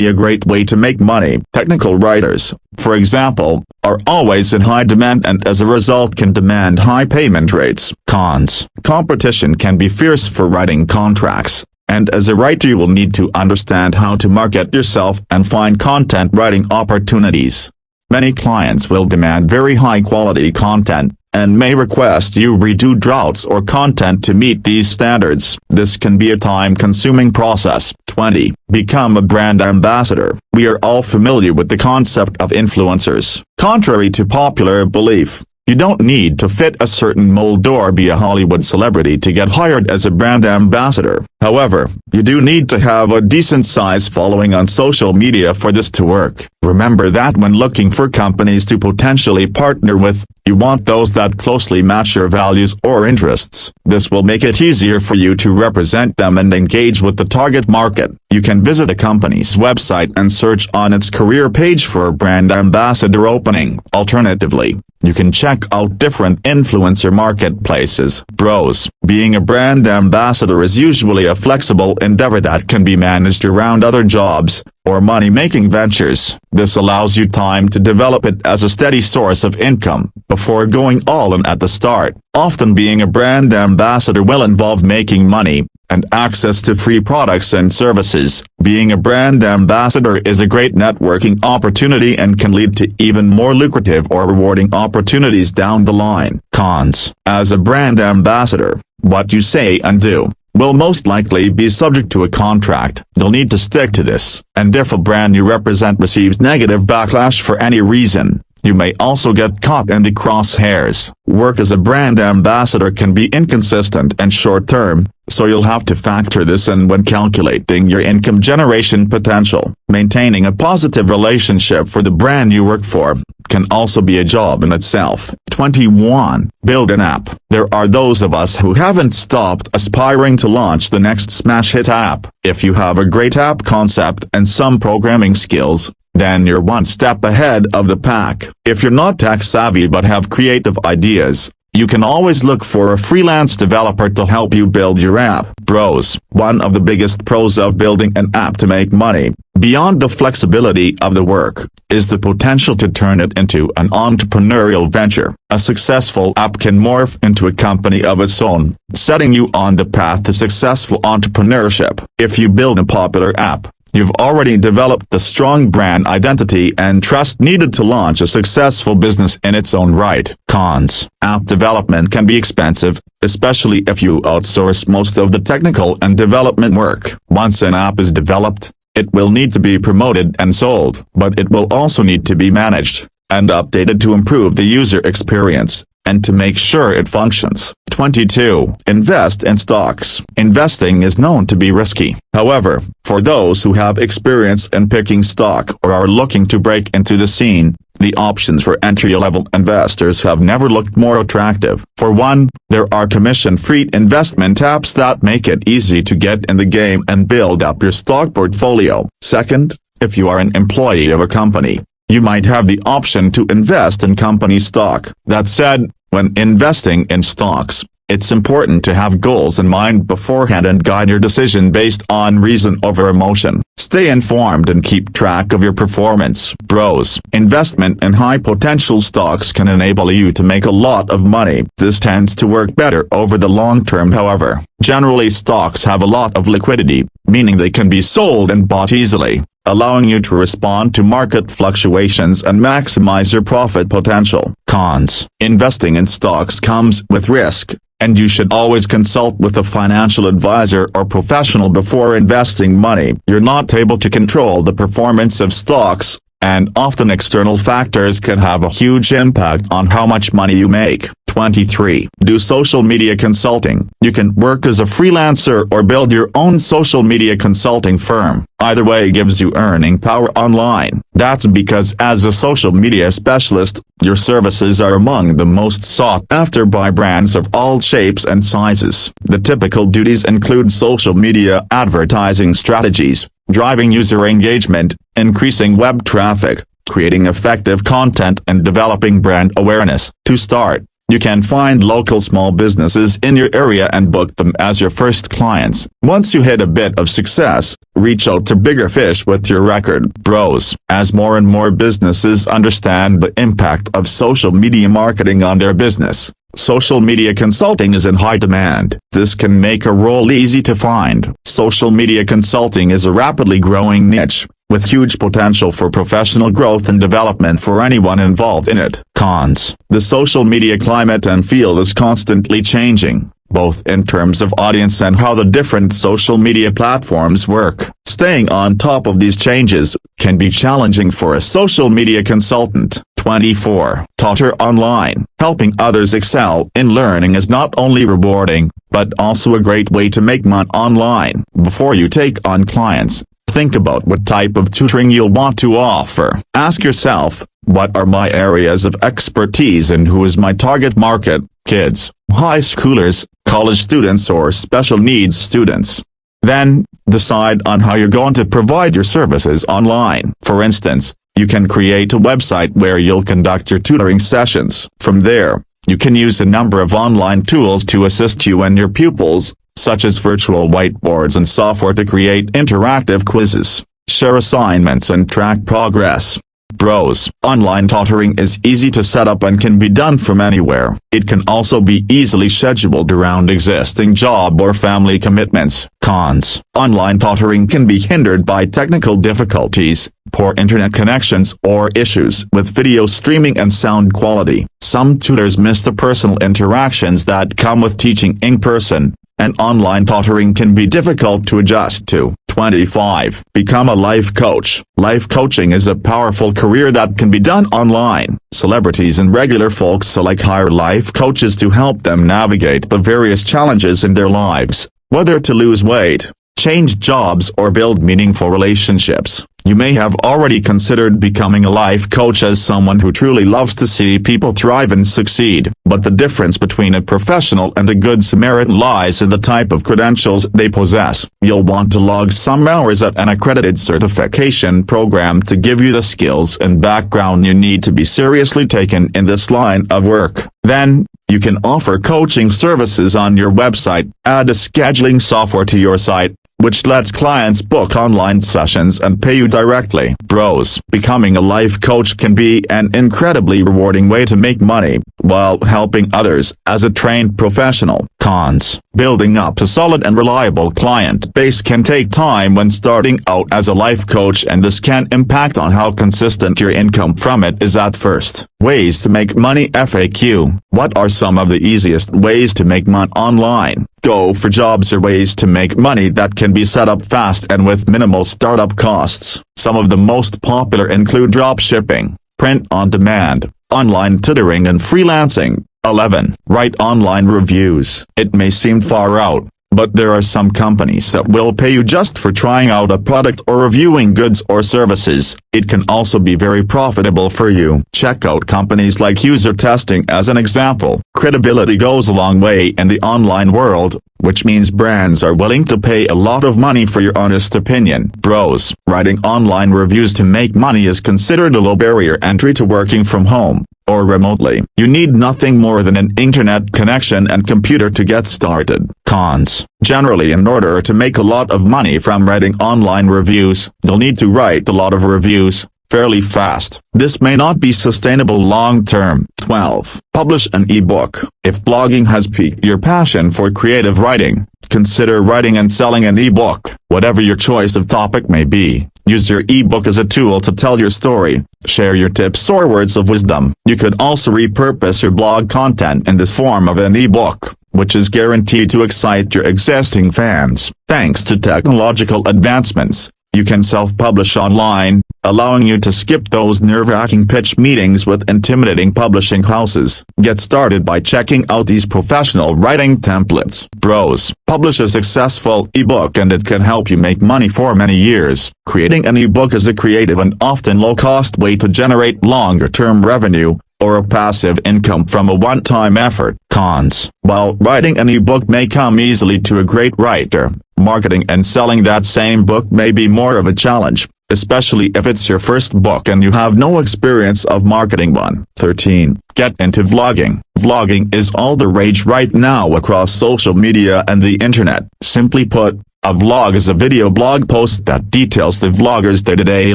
be a great way to make money. Technical writers, for example, are always in high demand and as a result can demand high payment rates. Cons. Competition can be fierce for writing contracts, and as a writer you will need to understand how to market yourself and find content writing opportunities. Many clients will demand very high quality content, and may request you redo drafts or content to meet these standards. This can be a time-consuming process. 20. Become a brand ambassador. We are all familiar with the concept of influencers. Contrary to popular belief, you don't need to fit a certain mold or be a Hollywood celebrity to get hired as a brand ambassador. However, you do need to have a decent size following on social media for this to work. Remember that when looking for companies to potentially partner with, you want those that closely match your values or interests. This will make it easier for you to represent them and engage with the target market. You can visit a company's website and search on its career page for a brand ambassador opening. Alternatively, you can check out different influencer marketplaces. Pros. Being a brand ambassador is usually a flexible endeavor that can be managed around other jobs or money-making ventures. This allows you time to develop it as a steady source of income before going all in at the start. Often being a brand ambassador will involve making money and access to free products and services. Being a brand ambassador is a great networking opportunity and can lead to even more lucrative or rewarding opportunities down the line. Cons. As a brand ambassador, what you say and do will most likely be subject to a contract. You'll need to stick to this, and if a brand you represent receives negative backlash for any reason, you may also get caught in the crosshairs. Work as a brand ambassador can be inconsistent and short-term, so you'll have to factor this in when calculating your income generation potential. Maintaining a positive relationship for the brand you work for can also be a job in itself. 21. Build an app. There are those of us who haven't stopped aspiring to launch the next smash hit app. If you have a great app concept and some programming skills, then you're one step ahead of the pack. If you're not tech savvy but have creative ideas, you can always look for a freelance developer to help you build your app. Pros. One of the biggest pros of building an app to make money, beyond the flexibility of the work, is the potential to turn it into an entrepreneurial venture. A successful app can morph into a company of its own, setting you on the path to successful entrepreneurship. If you build a popular app, you've already developed the strong brand identity and trust needed to launch a successful business in its own right. Cons. App development can be expensive, especially if you outsource most of the technical and development work. Once an app is developed, it will need to be promoted and sold, but it will also need to be managed and updated to improve the user experience and to make sure it functions. 22. Invest in stocks. Investing is known to be risky. However, for those who have experience in picking stock or are looking to break into the scene, the options for entry-level investors have never looked more attractive. For one, there are commission-free investment apps that make it easy to get in the game and build up your stock portfolio. Second, if you are an employee of a company, you might have the option to invest in company stock. That said, when investing in stocks, it's important to have goals in mind beforehand and guide your decision based on reason over emotion. Stay informed and keep track of your performance. Pros. Investment in high-potential stocks can enable you to make a lot of money. This tends to work better over the long term, however. Generally, stocks have a lot of liquidity, meaning they can be sold and bought easily, allowing you to respond to market fluctuations and maximize your profit potential. Cons. Investing in stocks comes with risk, and you should always consult with a financial advisor or professional before investing money. You're not able to control the performance of stocks, and often external factors can have a huge impact on how much money you make. 23. Do social media consulting. You can work as a freelancer or build your own social media consulting firm. Either way gives you earning power online. That's because as a social media specialist, your services are among the most sought after by brands of all shapes and sizes. The typical duties include social media advertising strategies, driving user engagement, increasing web traffic, creating effective content and developing brand awareness. To start, You can find local small businesses in your area and book them as your first clients. Once you hit a bit of success, reach out to bigger fish with your record. Pros: as more and more businesses understand the impact of social media marketing on their business, social media consulting is in high demand. This can make a role easy to find. Social media consulting is a rapidly growing niche, with huge potential for professional growth and development for anyone involved in it. Cons: the social media climate and field is constantly changing, both in terms of audience and how the different social media platforms work. Staying on top of these changes can be challenging for a social media consultant. 24. Tutor online. Helping others excel in learning is not only rewarding, but also a great way to make money online. Before you take on clients, think about what type of tutoring you'll want to offer. Ask yourself, what are my areas of expertise and who is my target market? Kids, high schoolers, college students, or special needs students? Then, decide on how you're going to provide your services online. For instance, you can create a website where you'll conduct your tutoring sessions. From there, you can use a number of online tools to assist you and your pupils, such as virtual whiteboards and software to create interactive quizzes, share assignments and track progress. Pros: online tutoring is easy to set up and can be done from anywhere. It can also be easily scheduled around existing job or family commitments. Cons: online tutoring can be hindered by technical difficulties, poor internet connections, or issues with video streaming and sound quality. Some tutors miss the personal interactions that come with teaching in person, and online tutoring can be difficult to adjust to. 25. Become a life coach. Life coaching is a powerful career that can be done online. Celebrities and regular folks alike hire life coaches to help them navigate the various challenges in their lives, whether to lose weight, change jobs, or build meaningful relationships. You may have already considered becoming a life coach as someone who truly loves to see people thrive and succeed, but the difference between a professional and a good Samaritan lies in the type of credentials they possess. You'll want to log some hours at an accredited certification program to give you the skills and background you need to be seriously taken in this line of work. Then, you can offer coaching services on your website. Add a scheduling software to your site, which lets clients book online sessions and pay you directly. Pros: becoming a life coach can be an incredibly rewarding way to make money, while helping others as a trained professional. Cons: building up a solid and reliable client base can take time when starting out as a life coach, and this can impact on how consistent your income from it is at first. Ways to make money. FAQ: what are some of the easiest ways to make money online? Go for jobs are ways to make money that can be set up fast and with minimal startup costs. Some of the most popular include dropshipping, print on demand, online tutoring, and freelancing. 11. Write online reviews. It may seem far out, but there are some companies that will pay you just for trying out a product or reviewing goods or services. It can also be very profitable for you. Check out companies like User Testing as an example. Credibility goes a long way in the online world, which means brands are willing to pay a lot of money for your honest opinion. Pros: writing online reviews to make money is considered a low barrier entry to working from home or remotely. You need nothing more than an internet connection and computer to get started. Cons: generally, in order to make a lot of money from writing online reviews, you'll need to write a lot of reviews fairly fast. This may not be sustainable long term. 12. Publish an ebook. If blogging has piqued your passion for creative writing, consider writing and selling an ebook. Whatever your choice of topic may be, use your ebook as a tool to tell your story, share your tips or words of wisdom. You could also repurpose your blog content in the form of an ebook, which is guaranteed to excite your existing fans. Thanks to technological advancements, you can self-publish online, allowing you to skip those nerve-wracking pitch meetings with intimidating publishing houses. Get started by checking out these professional writing templates. Pros: publish a successful ebook and it can help you make money for many years. Creating an ebook is a creative and often low-cost way to generate longer-term revenue, or a passive income from a one-time effort. Cons: while writing an ebook may come easily to a great writer, marketing and selling that same book may be more of a challenge. especially if it's your first book and you have no experience of marketing one. 13. Get into vlogging. Vlogging is all the rage right now across social media and the internet. Simply put, a vlog is a video blog post that details the vlogger's day-to-day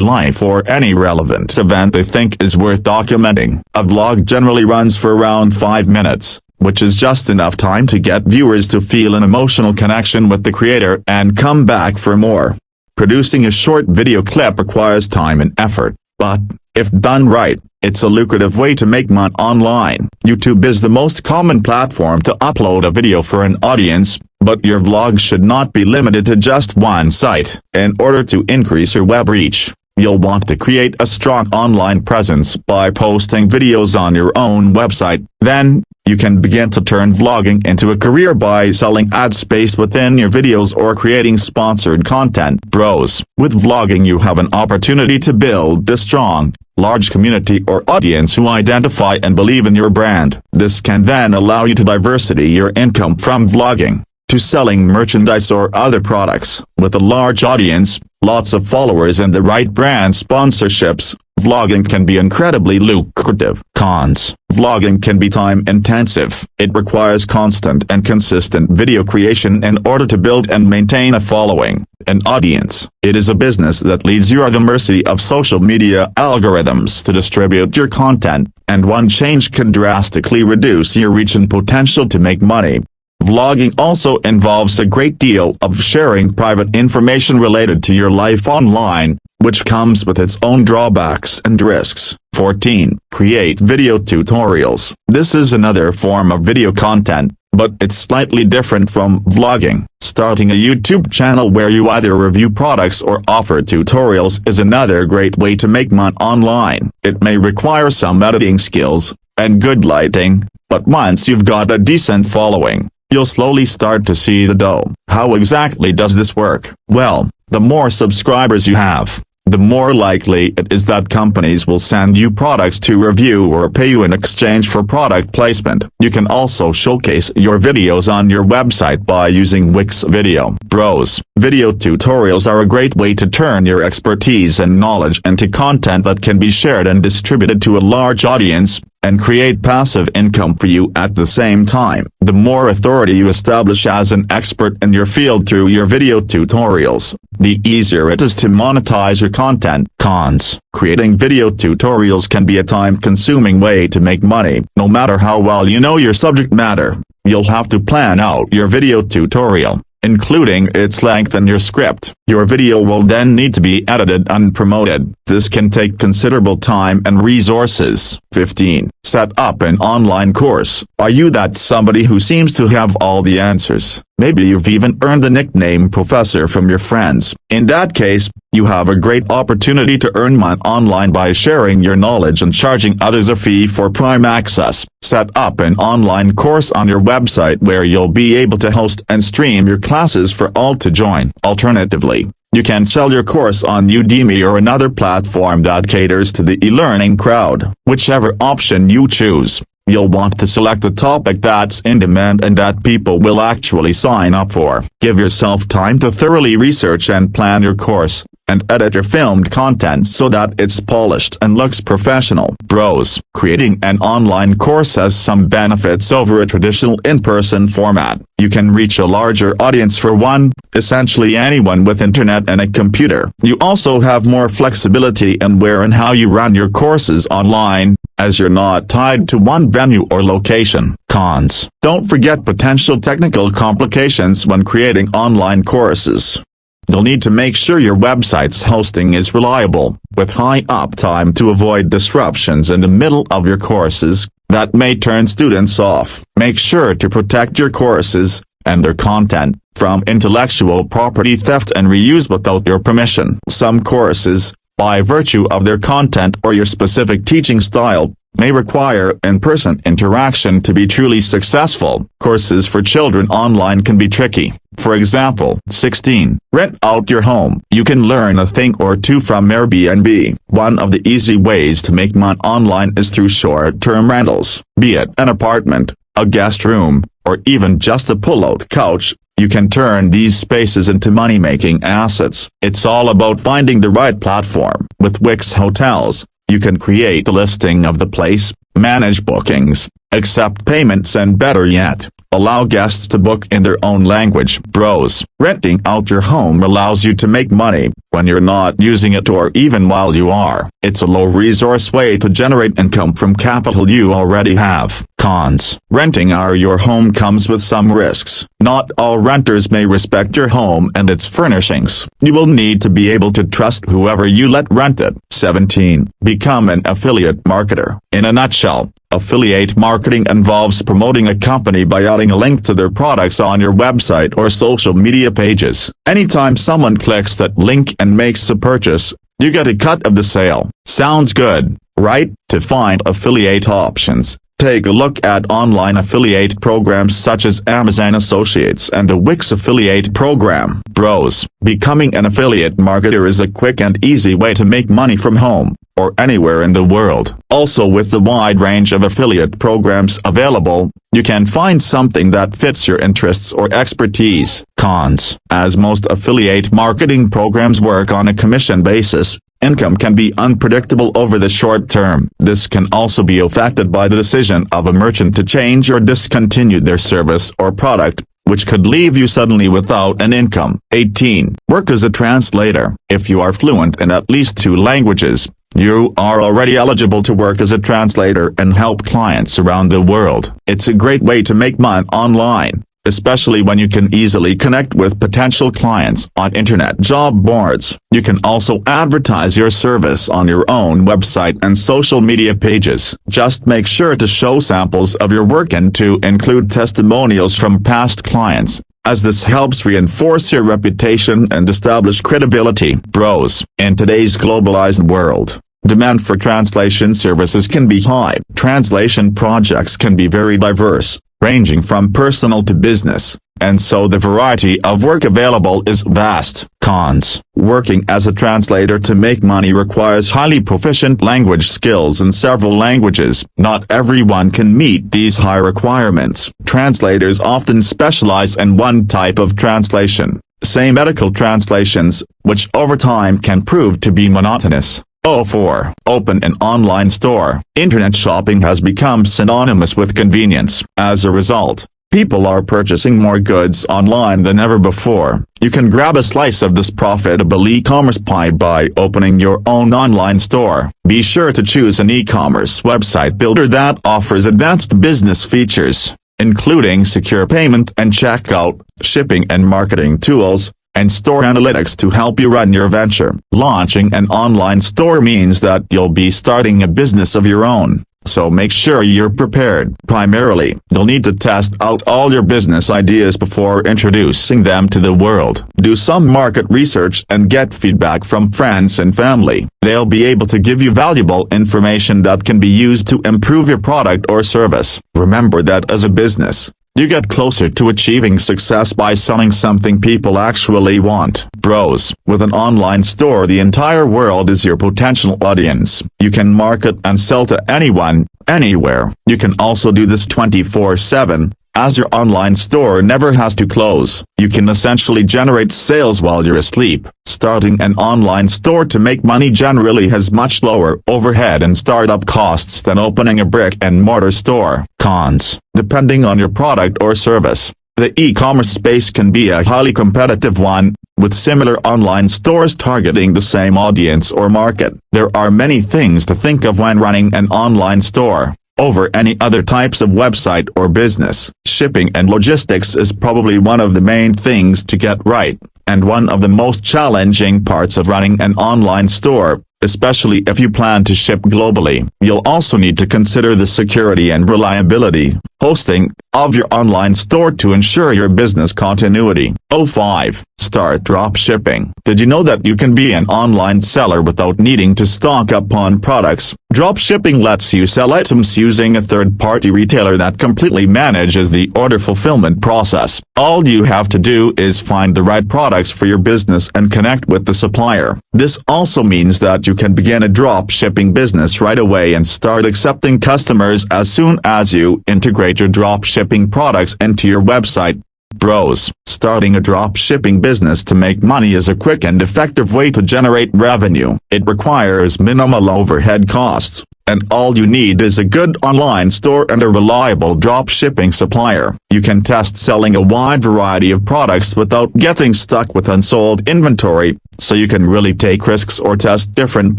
life or any relevant event they think is worth documenting. A vlog generally runs for around 5 minutes, which is just enough time to get viewers to feel an emotional connection with the creator and come back for more. Producing a short video clip requires time and effort, but, if done right, it's a lucrative way to make money online. YouTube is the most common platform to upload a video for an audience, but your vlog should not be limited to just one site. In order to increase your web reach, you'll want to create a strong online presence by posting videos on your own website. Then, you can begin to turn vlogging into a career by selling ad space within your videos or creating sponsored content. Pros: with vlogging you have an opportunity to build a strong, large community or audience who identify and believe in your brand. This can then allow you to diversify your income from vlogging to selling merchandise or other products. With a large audience, lots of followers and the right brand sponsorships, vlogging can be incredibly lucrative. Cons: vlogging can be time-intensive. It requires constant and consistent video creation in order to build and maintain a following, an audience. It is a business that leaves you at the mercy of social media algorithms to distribute your content, and one change can drastically reduce your reach and potential to make money. Vlogging also involves a great deal of sharing private information related to your life online, which comes with its own drawbacks and risks. 14. Create video tutorials. This is another form of video content, but it's slightly different from vlogging. Starting a YouTube channel where you either review products or offer tutorials is another great way to make money online. It may require some editing skills and good lighting, but once you've got a decent following, you'll slowly start to see the dough. How exactly does this work? Well, the more subscribers you have, the more likely it is that companies will send you products to review or pay you in exchange for product placement. You can also showcase your videos on your website by using Wix Video. Pros: video tutorials are a great way to turn your expertise and knowledge into content that can be shared and distributed to a large audience, and create passive income for you at the same time. The more authority you establish as an expert in your field through your video tutorials, the easier it is to monetize your content. Cons: creating video tutorials can be a time-consuming way to make money. No matter how well you know your subject matter, you'll have to plan out your video tutorial, including its length and your script. Your video will then need to be edited and promoted. This can take considerable time and resources. 15. Set up an online course. Are you that somebody who seems to have all the answers? Maybe you've even earned the nickname professor from your friends. In that case, you have a great opportunity to earn money online by sharing your knowledge and charging others a fee for prime access. Set up an online course on your website where you'll be able to host and stream your classes for all to join. Alternatively, you can sell your course on Udemy or another platform that caters to the e-learning crowd. Whichever option you choose, you'll want to select a topic that's in demand and that people will actually sign up for. Give yourself time to thoroughly research and plan your course, and edit your filmed content so that it's polished and looks professional. Pros: creating an online course has some benefits over a traditional in-person format. You can reach a larger audience for one, essentially anyone with internet and a computer. You also have more flexibility in where and how you run your courses online, as you're not tied to one venue or location. Cons: don't forget potential technical complications when creating online courses. You'll need to make sure your website's hosting is reliable, with high uptime to avoid disruptions in the middle of your courses that may turn students off. Make sure to protect your courses and their content from intellectual property theft and reuse without your permission. Some courses, by virtue of their content or your specific teaching style, may require in-person interaction to be truly successful. Courses for children online can be tricky. For example, 16. Rent out your home. You can learn a thing or two from Airbnb. One of the easy ways to make money online is through short-term rentals. Be it an apartment, a guest room, or even just a pull-out couch, You can turn these spaces into money-making assets. It's all about finding the right platform. With Wix Hotels, you can create a listing of the place, manage bookings, accept payments, and better yet, allow guests to book in their own language. Bros, renting out your home allows you to make money when you're not using it or even while you are. It's a low-resource way to generate income from capital you already have. Cons. Renting out your home comes with some risks. Not all renters may respect your home and its furnishings. You will need to be able to trust whoever you let rent it. 17. Become an affiliate marketer. In a nutshell, affiliate marketing involves promoting a company by adding a link to their products on your website or social media pages. Anytime someone clicks that link and makes a purchase, you get a cut of the sale. Sounds good, right? To find affiliate options, take a look at online affiliate programs such as Amazon Associates and the Wix affiliate program. Bros, becoming an affiliate marketer is a quick and easy way to make money from home or anywhere in the world. Also, with the wide range of affiliate programs available, you can find something that fits your interests or expertise. Cons. As most affiliate marketing programs work on a commission basis, income can be unpredictable over the short term. This can also be affected by the decision of a merchant to change or discontinue their service or product, which could leave you suddenly without an income. 18. Work as a translator. If you are fluent in at least 2 languages, you are already eligible to work as a translator and help clients around the world. It's a great way to make money online, especially when you can easily connect with potential clients on internet job boards. You can also advertise your service on your own website and social media pages. Just make sure to show samples of your work and to include testimonials from past clients, as this helps reinforce your reputation and establish credibility. Bros, in today's globalized world, demand for translation services can be high. Translation projects can be very diverse, ranging from personal to business, and so the variety of work available is vast. Cons. Working as a translator to make money requires highly proficient language skills in several languages. Not everyone can meet these high requirements. Translators often specialize in one type of translation, say medical translations, which over time can prove to be monotonous. 04. Open an online store. Internet shopping has become synonymous with convenience. As a result, people are purchasing more goods online than ever before. You can grab a slice of this profitable e-commerce pie by opening your own online store. Be sure to choose an e-commerce website builder that offers advanced business features, including secure payment and checkout, shipping and marketing tools, and store analytics to help you run your venture. Launching an online store means that you'll be starting a business of your own, so make sure you're prepared. Primarily, you'll need to test out all your business ideas before introducing them to the world. Do some market research and get feedback from friends and family. They'll be able to give you valuable information that can be used to improve your product or service. Remember that as a business, you get closer to achieving success by selling something people actually want. Bros, with an online store, the entire world is your potential audience. You can market and sell to anyone, anywhere. You can also do this 24/7, as your online store never has to close. You can essentially generate sales while you're asleep. Starting an online store to make money generally has much lower overhead and startup costs than opening a brick-and-mortar store. Cons. Depending on your product or service, the e-commerce space can be a highly competitive one, with similar online stores targeting the same audience or market. There are many things to think of when running an online store over any other types of website or business. Shipping and logistics is probably one of the main things to get right, and one of the most challenging parts of running an online store, especially if you plan to ship globally. You'll also need to consider the security and reliability hosting of your online store to ensure your business continuity. 05. Start drop shipping. Did you know that you can be an online seller without needing to stock up on products? Drop shipping lets you sell items using a third-party retailer that completely manages the order fulfillment process. All you have to do is find the right products for your business and connect with the supplier. This also means that you can begin a drop shipping business right away and start accepting customers as soon as you integrate your drop shipping products into your website. Bros, Starting a drop shipping business to make money is a quick and effective way to generate revenue. It requires minimal overhead costs, and all you need is a good online store and a reliable drop shipping supplier. You can test selling a wide variety of products without getting stuck with unsold inventory, so you can really take risks or test different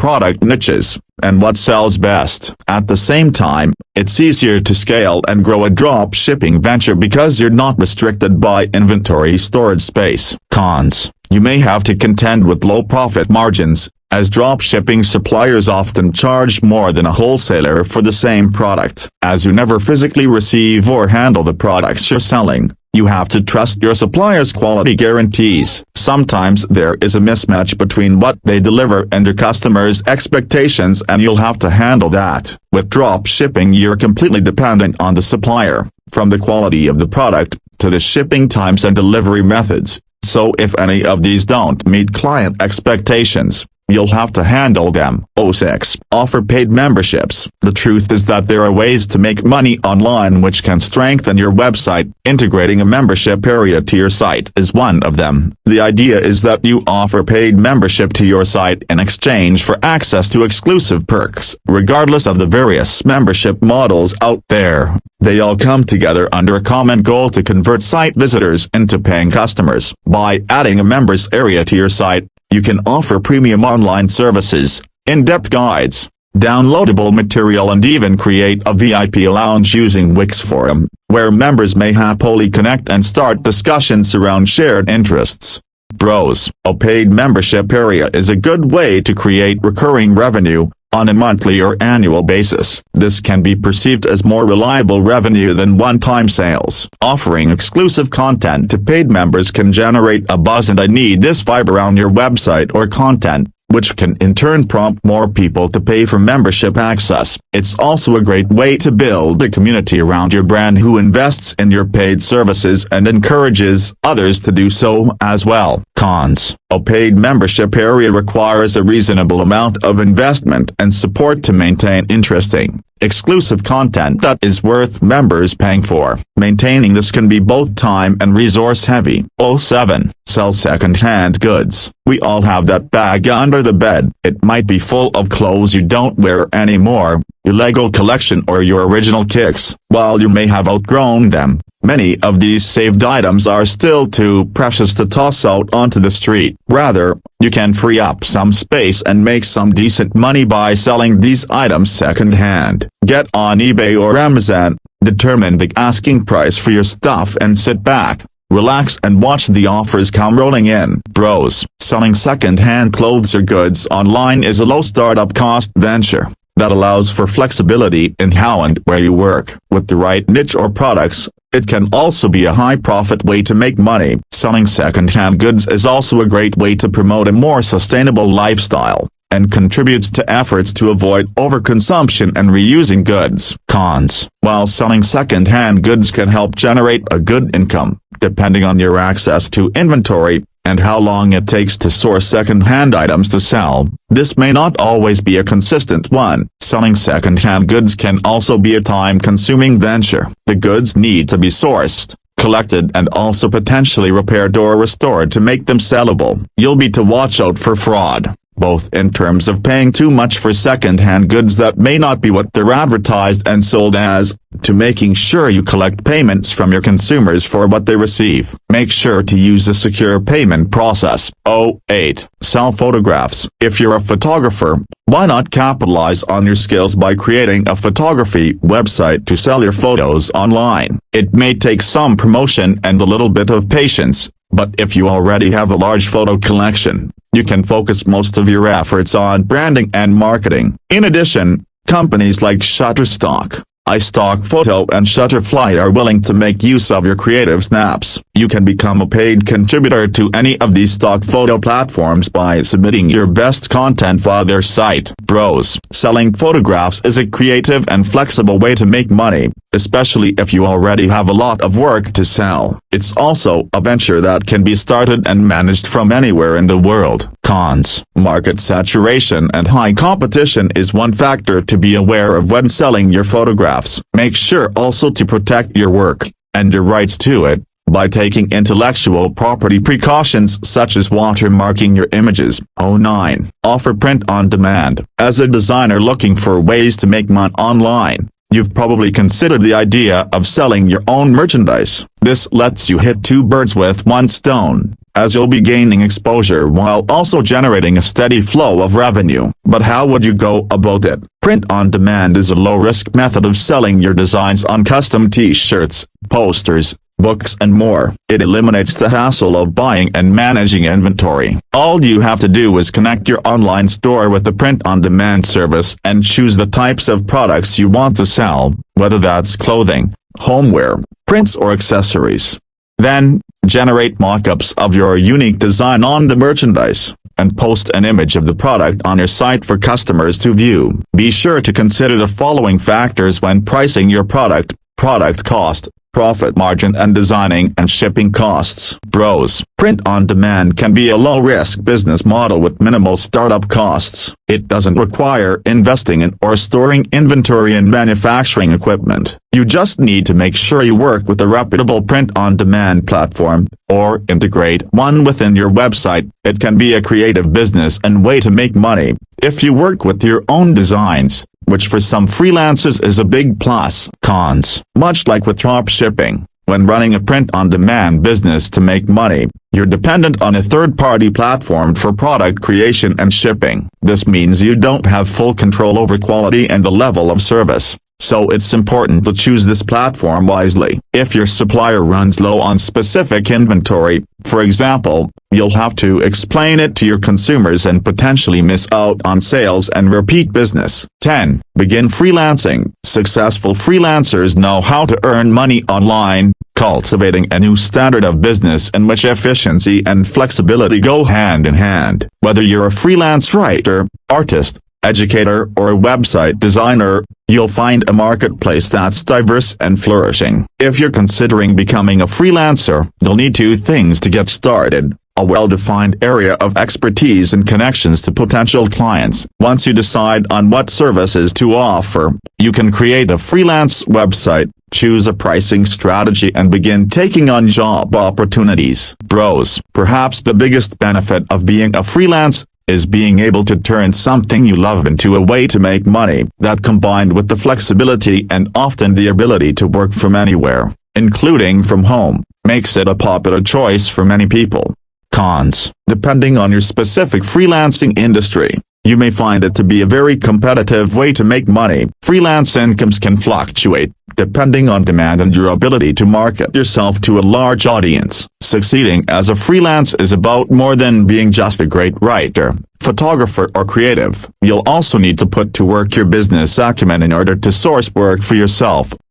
product niches and what sells best. At the same time, it's easier to scale and grow a drop shipping venture because you're not restricted by inventory storage space. Cons: you may have to contend with low profit margins, as drop shipping suppliers often charge more than a wholesaler for the same product. As you never physically receive or handle the products you're selling, you have to trust your supplier's quality guarantees. Sometimes there is a mismatch between what they deliver and your customers' expectations, and you'll have to handle that. With drop shipping, you're completely dependent on the supplier, from the quality of the product to the shipping times and delivery methods. So if any of these don't meet client expectations, you'll have to handle them. 06. Offer paid memberships. The truth is that there are ways to make money online which can strengthen your website. Integrating a membership area to your site is one of them. The idea is that you offer paid membership to your site in exchange for access to exclusive perks. Regardless of the various membership models out there, they all come together under a common goal to convert site visitors into paying customers. By adding a members area to your site, you can offer premium online services, in-depth guides, downloadable material, and even create a VIP lounge using Wix Forum, where members may happily connect and start discussions around shared interests. Pros: a paid membership area is a good way to create recurring revenue on a monthly or annual basis. This can be perceived as more reliable revenue than one-time sales. Offering exclusive content to paid members can generate a buzz and a need this vibe around your website or content, which can in turn prompt more people to pay for membership access. It's also a great way to build a community around your brand who invests in your paid services and encourages others to do so as well. Cons: a paid membership area requires a reasonable amount of investment and support to maintain interesting, exclusive content that is worth members paying for. Maintaining this can be both time and resource heavy. 07. Sell second-hand goods. We all have that bag under the bed. It might be full of clothes you don't wear anymore, your Lego collection, or your original kicks. While you may have outgrown them, many of these saved items are still too precious to toss out onto the street. Rather, you can free up some space and make some decent money by selling these items second-hand. Get on eBay or Amazon, determine the asking price for your stuff, and sit back, relax, and watch the offers come rolling in. Pros: selling second-hand clothes or goods online is a low startup cost venture that allows for flexibility in how and where you work. With the right niche or products, it can also be a high-profit way to make money. Selling second-hand goods is also a great way to promote a more sustainable lifestyle, and contributes to efforts to avoid overconsumption and reusing goods. Cons: while selling second-hand goods can help generate a good income, depending on your access to inventory and how long it takes to source second-hand items to sell, this may not always be a consistent one. Selling second-hand goods can also be a time-consuming venture. The goods need to be sourced, collected, and also potentially repaired or restored to make them sellable. You'll be to watch out for fraud, both in terms of paying too much for second-hand goods that may not be what they're advertised and sold as, to making sure you collect payments from your consumers for what they receive. Make sure to use a secure payment process. 08. Sell photographs. If you're a photographer, why not capitalize on your skills by creating a photography website to sell your photos online? It may take some promotion and a little bit of patience, but if you already have a large photo collection, you can focus most of your efforts on branding and marketing. In addition, companies like Shutterstock, iStock Photo, and Shutterfly are willing to make use of your creative snaps. You can become a paid contributor to any of these stock photo platforms by submitting your best content via their site. Pros: selling photographs is a creative and flexible way to make money, especially if you already have a lot of work to sell. It's also a venture that can be started and managed from anywhere in the world. Cons: market saturation and high competition is one factor to be aware of when selling your photographs. Make sure also to protect your work and your rights to it. by taking intellectual property precautions such as watermarking your images. 09. Offer print on demand. As a designer looking for ways to make money online, you've probably considered the idea of selling your own merchandise. This lets you hit two birds with one stone, as you'll be gaining exposure while also generating a steady flow of revenue. But how would you go about it? Print on demand is a low-risk method of selling your designs on custom t-shirts, posters, books and more. It eliminates the hassle of buying and managing inventory. All you have to do is connect your online store with the print-on-demand service and choose the types of products you want to sell, whether that's clothing, homeware, prints or accessories. Then, generate mock-ups of your unique design on the merchandise, and post an image of the product on your site for customers to view. Be sure to consider the following factors when pricing your product: product cost, profit margin and designing and shipping costs. Pros: print on demand can be a low-risk business model with minimal startup costs. It doesn't require investing in or storing inventory and manufacturing equipment. You just need to make sure you work with a reputable print-on-demand platform, or integrate one within your website. It can be a creative business and way to make money if you work with your own designs, which for some freelancers is a big plus. Cons: much like with drop shipping, when running a print-on-demand business to make money, you're dependent on a third-party platform for product creation and shipping. This means you don't have full control over quality and the level of service, so it's important to choose this platform wisely. If your supplier runs low on specific inventory, for example, you'll have to explain it to your consumers and potentially miss out on sales and repeat business. 10. Begin freelancing. Successful freelancers know how to earn money online, cultivating a new standard of business in which efficiency and flexibility go hand in hand. Whether you're a freelance writer, artist, educator or a website designer, you'll find a marketplace that's diverse and flourishing. If you're considering becoming a freelancer, you'll need two things to get started: a well-defined area of expertise and connections to potential clients. Once you decide on what services to offer, you can create a freelance website, choose a pricing strategy and begin taking on job opportunities. Pros: perhaps the biggest benefit of being a freelance is being able to turn something you love into a way to make money. That, combined with the flexibility and often the ability to work from anywhere, including from home, makes it a popular choice for many people. Cons: depending on your specific freelancing industry, you may find it to be a very competitive way to make money. Freelance incomes can fluctuate, depending on demand and your ability to market yourself to a large audience. Succeeding as a freelance is about more than being just a great writer, photographer or creative. You'll also need to put to work your business acumen in order to source work for yourself,